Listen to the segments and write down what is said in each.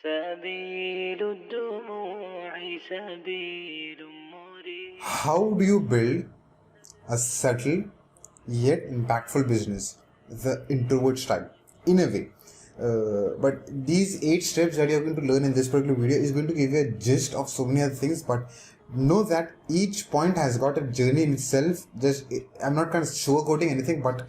سبيل الدموع سبيل مريح. How do you build a subtle yet impactful business? The introvert style, in a way. But these 8 steps that you're going to learn in this particular video is going to give you a gist of so many other things, but know that each point has got a journey in itself. I'm not kind of sugarcoating anything, but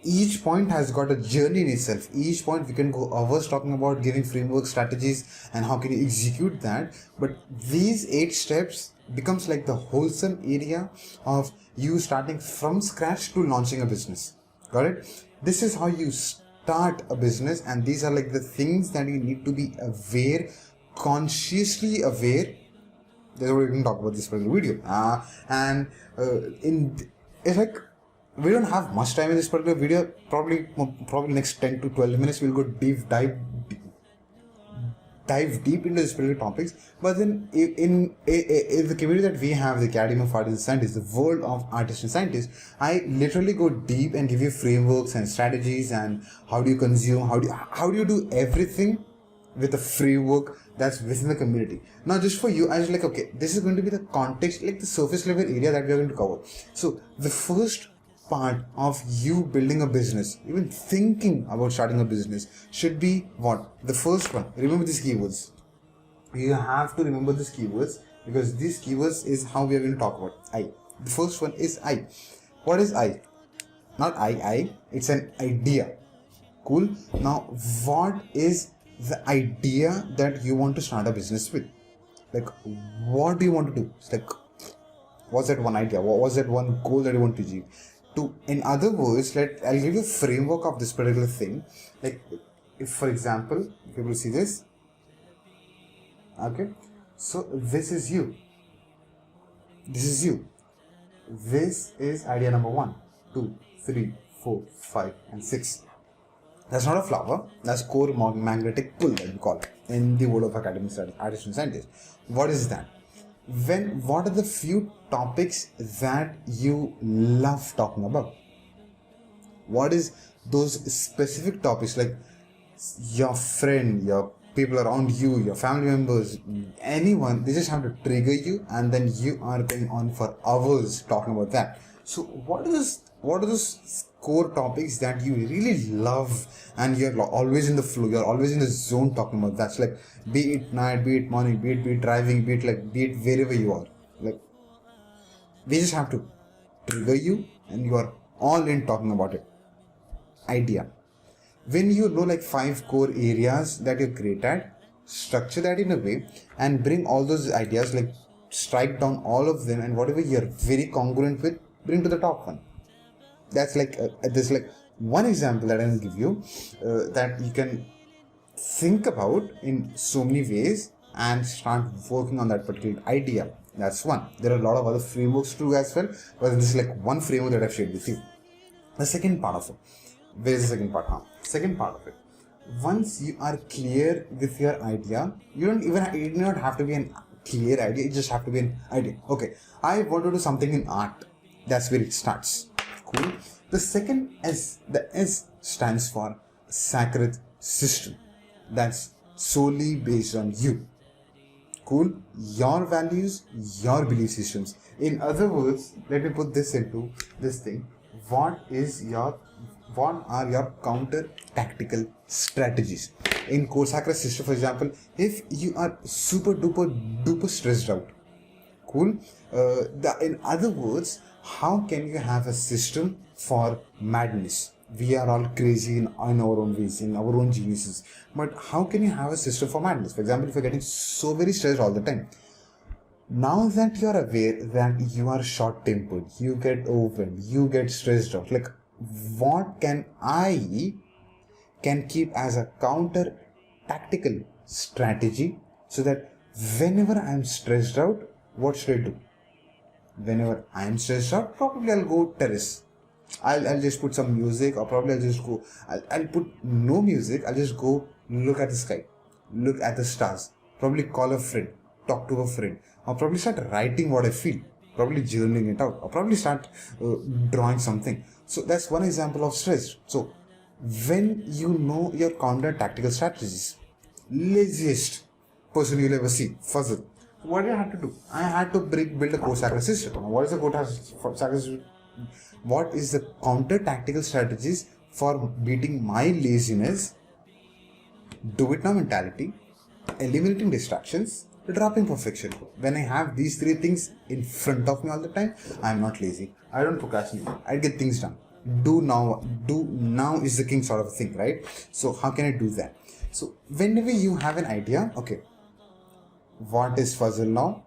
each point has got a journey in itself. Each point we can go hours talking about giving framework strategies and how can you execute that. But these 8 steps becomes like the wholesome area of you starting from scratch to launching a business. Got it? This is how you start a business, and these are like the things that you need to be aware, consciously aware. That's what we're going to talk about this particular video. It's like we don't have much time in this particular video. Probably next 10 to 12 minutes we'll go dive deep into this particular topics. But then in the community that we have, the Academy of Artists and Scientists, the world of artists and scientists, I literally go deep and give you frameworks and strategies and how do you consume, how do you do everything with a framework that's within the community. Now just for you, I was like, okay, this is going to be the context, like the surface level area that we are going to cover. So the first part of you building a business, even thinking about starting a business, should be what? The first one, remember these keywords. You have to remember these keywords because these keywords is how we are going to talk about I. The first one is I. What is I? Not I, it's an idea. Cool. Now what is the idea that you want to start a business with? Like, what do you want to do? It's like, what's that one idea? What was that one goal that you want to achieve? In other words, I'll give you a framework of this particular thing. Like, if for example, people see this, okay, so this is you. This is you. This is idea number 1, 2, 3, 4, 5, and 6. That's not a flower. That's core magnetic pull that we call it in the world of academic studies, artists and scientists. What is that? What are the few topics that you love talking about? What is those specific topics, like your friend, your people around you, your family members, anyone, they just have to trigger you, and then you are going on for hours talking about that. So what are those core topics that you really love and you're always in the flow, you're always in the zone talking about? That's like, be it night, be it morning, be it driving, be it wherever you are. Like, we just have to trigger you and you are all in talking about it. Idea. When you know like 5 core areas that you're great at, structure that in a way and bring all those ideas, like strike down all of them, and whatever you're very congruent with, bring to the top one. That's like this, like one example that I will give you that you can think about in so many ways and start working on that particular idea. That's one. There are a lot of other frameworks too as well, but this is like one framework that I've shared with you. The second part of it. Where is the second part? Second part of it. Once you are clear with your idea, it do not have to be a clear idea. It just have to be an idea. Okay, I want to do something in art. That's where it starts. Cool. The second S, the S stands for sacred system. That's solely based on you. Cool. Your values, your belief systems. In other words, let me put this into this thing. What are your counter tactical strategies? In core sacred system, for example, if you are super duper stressed out, cool. In other words, how can you have a system for madness? We are all crazy in our own ways, in our own geniuses. But how can you have a system for madness? For example, if you're getting so very stressed all the time, now that you're aware that you are short-tempered, you get overwhelmed, you get stressed out, like what can I keep as a counter tactical strategy so that whenever I'm stressed out, what should I do? Whenever I'm stressed out, probably I'll go terrace. I'll just put some music, or probably I'll put no music. I'll just go look at the sky, look at the stars, probably call a friend, talk to a friend, or probably start writing what I feel, probably journaling it out, or probably start drawing something. So that's one example of stress. So when you know your counter tactical strategies, laziest person you'll ever see, Fuzzle. What did I have to do? I had to build a co-sacred system. What is a co-sacred system? What is the counter tactical strategies for beating my laziness, do it now mentality, eliminating distractions, dropping perfection? When I have these three things in front of me all the time, I am not lazy. I don't procrastinate. I get things done. Do now is the king sort of thing, right? So how can I do that? So whenever you have an idea, okay, what is Fuzzle now?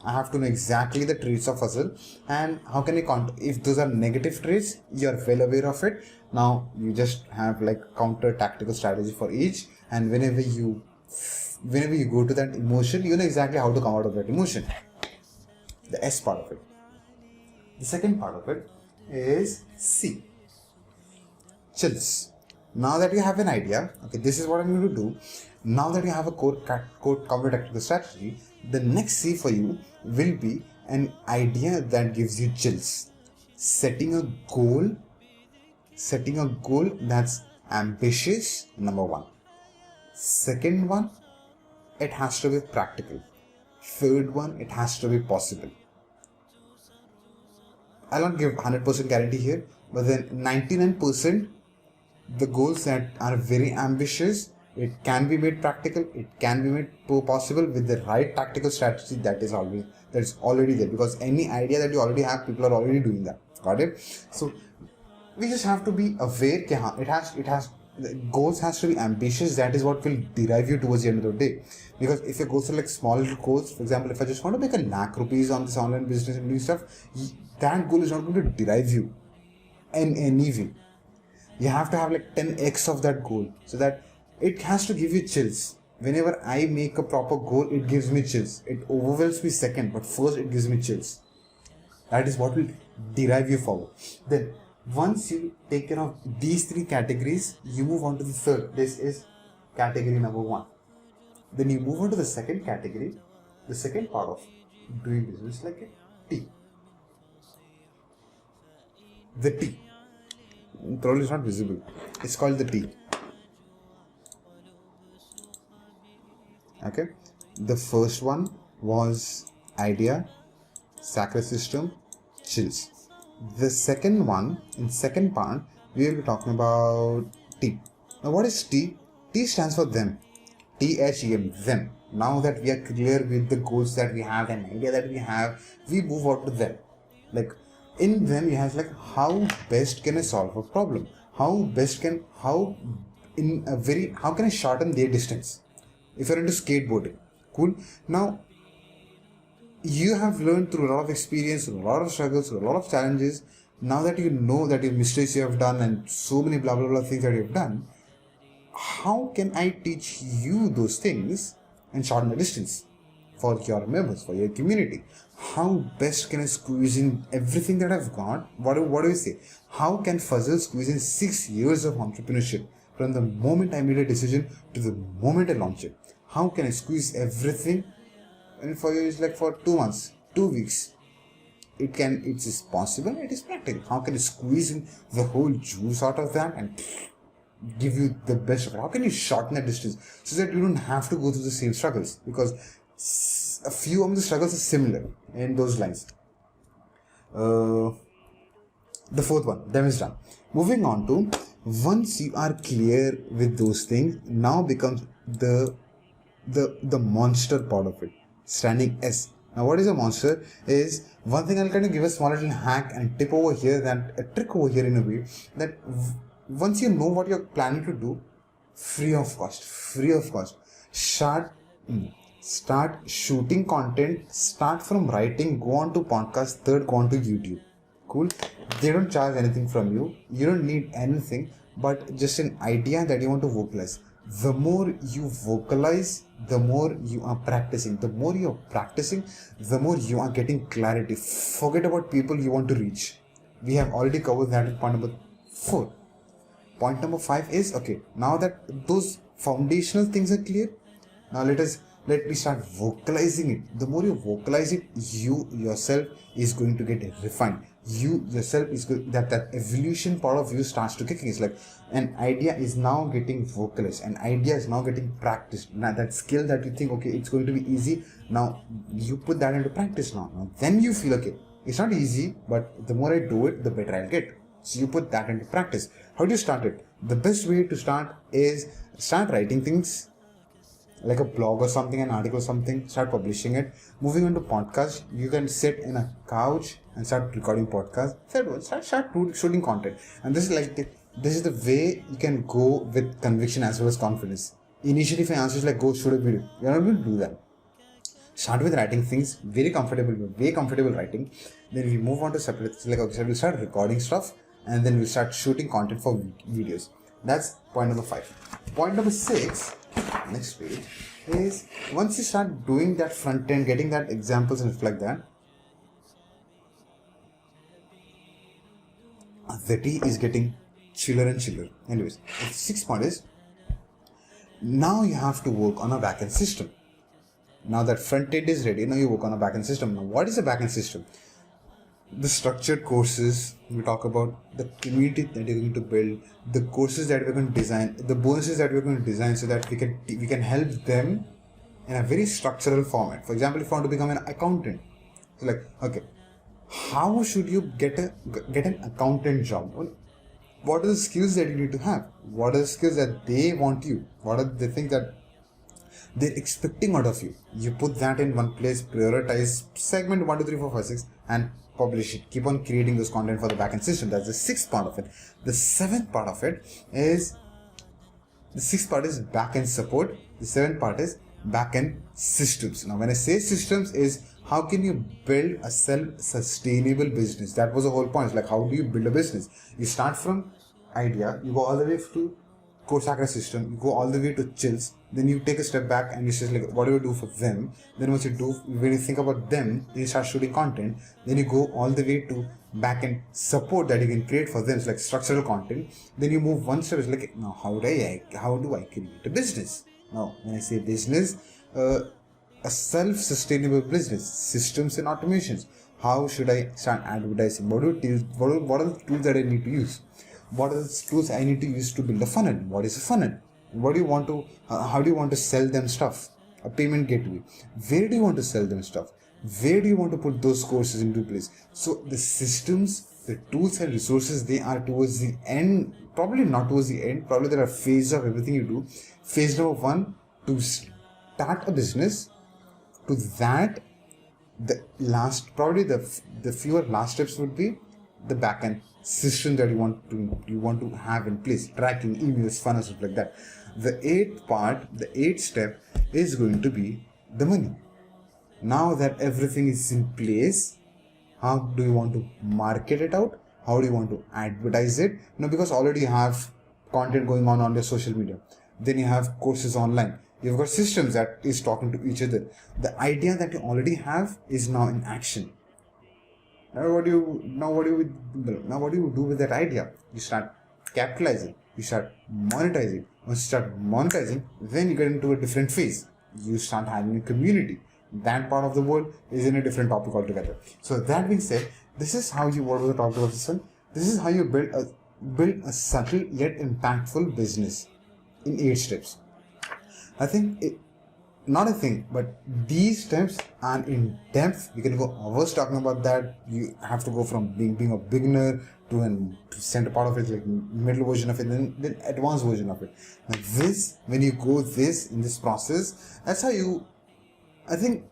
I have to know exactly the traits of Fuzzle, and how can I if those are negative traits, you're well aware of it. Now you just have like counter tactical strategy for each, and whenever you go to that emotion, you know exactly how to come out of that emotion. The S part of it. The second part of it is C. Chills. Now that you have an idea, okay, this is what I'm going to do. Now that you have a counter tactical strategy, the next C for you will be an idea that gives you chills. Setting a goal that's ambitious, number one. Second one, it has to be practical. Third one, it has to be possible. I'll not give 100% guarantee here, but then 99%, the goals that are very ambitious, it can be made practical, it can be made possible with the right tactical strategy that is already there, because any idea that you already have, people are already doing that. Got it? So we just have to be aware that the goals has to be ambitious. That is what will derive you towards the end of the day. Because if your goals are like small little goals, for example, if I just want to make a lakh rupees on this online business and doing stuff, that goal is not going to derive you in any way. You have to have like 10x of that goal, so that it has to give you chills. Whenever I make a proper goal, it gives me chills. It overwhelms me second, but first it gives me chills. That is what will derive you forward. Then once you take care of these three categories, you move on to the third. This is category number one. Then you move on to the second category, the second part of doing business, like a T. The T. Probably it's not visible. It's called the T. Okay. The first one was idea, sacred system, chills. The second one, in second part, we will be talking about T. Now what is T? T stands for them. THEM, them. Now that we are clear with the goals that we have and idea that we have, we move on to them. Like in them, you have like how best can I solve a problem? How can I shorten their distance? If you're into skateboarding, cool. Now you have learned through a lot of experience, through a lot of struggles, through a lot of challenges. Now that you know that your mistakes you have done and so many blah blah blah things that you have done, how can I teach you those things and shorten the distance for your members, for your community? How best can I squeeze in everything that I've got? What do you say? How can Fuzzle squeeze in 6 years of entrepreneurship from the moment I made a decision to the moment I launch it? How can I squeeze everything? And for you, it's like for 2 months, 2 weeks. It is possible, it is practical. How can I squeeze in the whole juice out of that and give you the best of it? How can you shorten that distance so that you don't have to go through the same struggles? Because a few of the struggles are similar in those lines. The fourth one, them is done. Moving on to, once you are clear with those things, now becomes the monster part of it, standing S. Now what is a monster is one thing. I'll kind of give a small little hack and tip over here, that a trick over here in a way, that once you know what you're planning to do, free of cost, start shooting content, start from writing, go on to podcast, third go on to YouTube. Cool. They don't charge anything from you. You don't need anything but just an idea that you want to vocalize. The more you vocalize, the more you are practicing. The more you're practicing, the more you are getting clarity. Forget about people you want to reach. We have already covered that in point number 4. Point number 5 is, okay, now that those foundational things are clear, now let me start vocalizing it. The more you vocalize it, you yourself is going to get refined. you yourself is good, that evolution part of you starts to kicking. It's like an idea is now getting vocalized, an idea is now getting practiced. Now that skill that you think, okay, it's going to be easy, now you put that into practice. Now then you feel, okay, it's not easy, but the more I do it, the better I'll get. So you put that into practice. How do you start it? The best way to start is start writing things like a blog or something, an article or something, start publishing it. Moving on to podcast, you can sit in a couch and start recording podcasts. Start shooting content. And this is the way you can go with conviction as well as confidence. Initially, if your answer is like, go shoot a video, you're not going to do that. Start with writing things, way comfortable writing. Then we move on to separate, like, okay, we'll start recording stuff, and then we'll start shooting content for videos. That's point number 5. Point number 6, next page, is once you start doing that front end, getting that examples and stuff like that, the tea is getting chiller and chiller. Anyways, the 6th point is, now you have to work on a backend system. Now that front end is ready, now you work on a backend system. Now, what is a backend system? The structured courses we talk about, the community that you're going to build, the courses that we're going to design, the bonuses that we're going to design, so that we can help them in a very structural format. For example, if you want to become an accountant, so like, okay, how should you get an accountant job? What are the skills that you need to have? What are the skills that they want you? What are the things that they're expecting out of you? You put that in one place, prioritize, segment 1, 2, 3, 4, 5, 6, and publish it. Keep on creating this content for the backend system. That's the 6th part of it. The 7th part of it is, the 6th part is backend support. The 7th part is backend systems. Now, when I say systems, is how can you build a self-sustainable business? That was the whole point. It's like, how do you build a business? You start from idea, you go all the way to core Sakra system, you go all the way to chills, then you take a step back and you say, like, what do you do for them? Then once you do, when you think about them, then you start shooting content, then you go all the way to backend support that you can create for them. It's like structural content. Then you move one step, it's like, now how do I create a business? Now, when I say business, a self-sustainable business, systems and automations. How should I start advertising? What are the tools that I need to use? What are the tools I need to use to build a funnel? What is a funnel? What do you want to, how do you want to sell them stuff? A payment gateway. Where do you want to sell them stuff? Where do you want to put those courses into place? So the systems, the tools and resources, they are towards the end, probably not towards the end, probably there are phases of everything you do. Phase number 1, to start a business. To that, the last, probably the fewer last steps would be the backend system that you want to have in place, tracking, emails, funnels, stuff like that. The 8th part, the 8th step is going to be the money. Now that everything is in place, how do you want to market it out? How do you want to advertise it? Because already you have content going on your social media. Then you have courses online. You've got systems that is talking to each other. The idea that you already have is now in action. Now what do you do with that idea? You start capitalizing. You start monetizing. Once you start monetizing, then you get into a different phase. You start having a community. That part of the world is in a different topic altogether. So that being said, this is how you, what was the topic of this one? This is how you build a subtle yet impactful business in 8 steps. But these steps are in depth. We can go hours talking about that. You have to go from being a beginner to center part of it, like middle version of it, then advanced version of it. Now this, when you go this in this process, that's how you, I think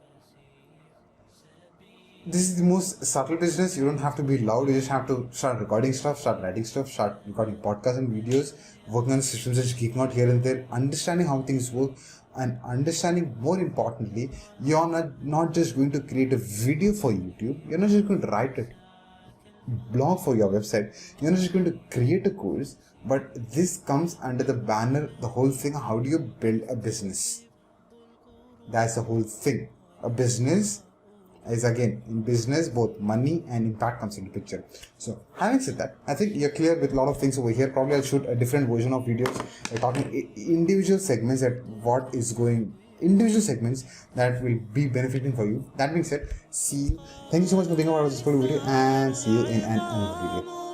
this is the most subtle business. You don't have to be loud. You just have to start recording stuff, start writing stuff, start recording podcasts and videos, working on systems, just geeking out here and there, understanding how things work, and understanding, more importantly, you're not just going to create a video for YouTube. You're not just going to write a blog for your website. You're not just going to create a course, but this comes under the banner, the whole thing. How do you build a business? That's the whole thing. A business is, again, in business, both money and impact comes into picture. So having said that, I think you're clear with a lot of things over here. Probably I'll shoot a different version of videos talking individual segments at what is going individual segments that will be benefiting for you. That being said, see you. Thank you so much for being a part of this video, and see you in another video.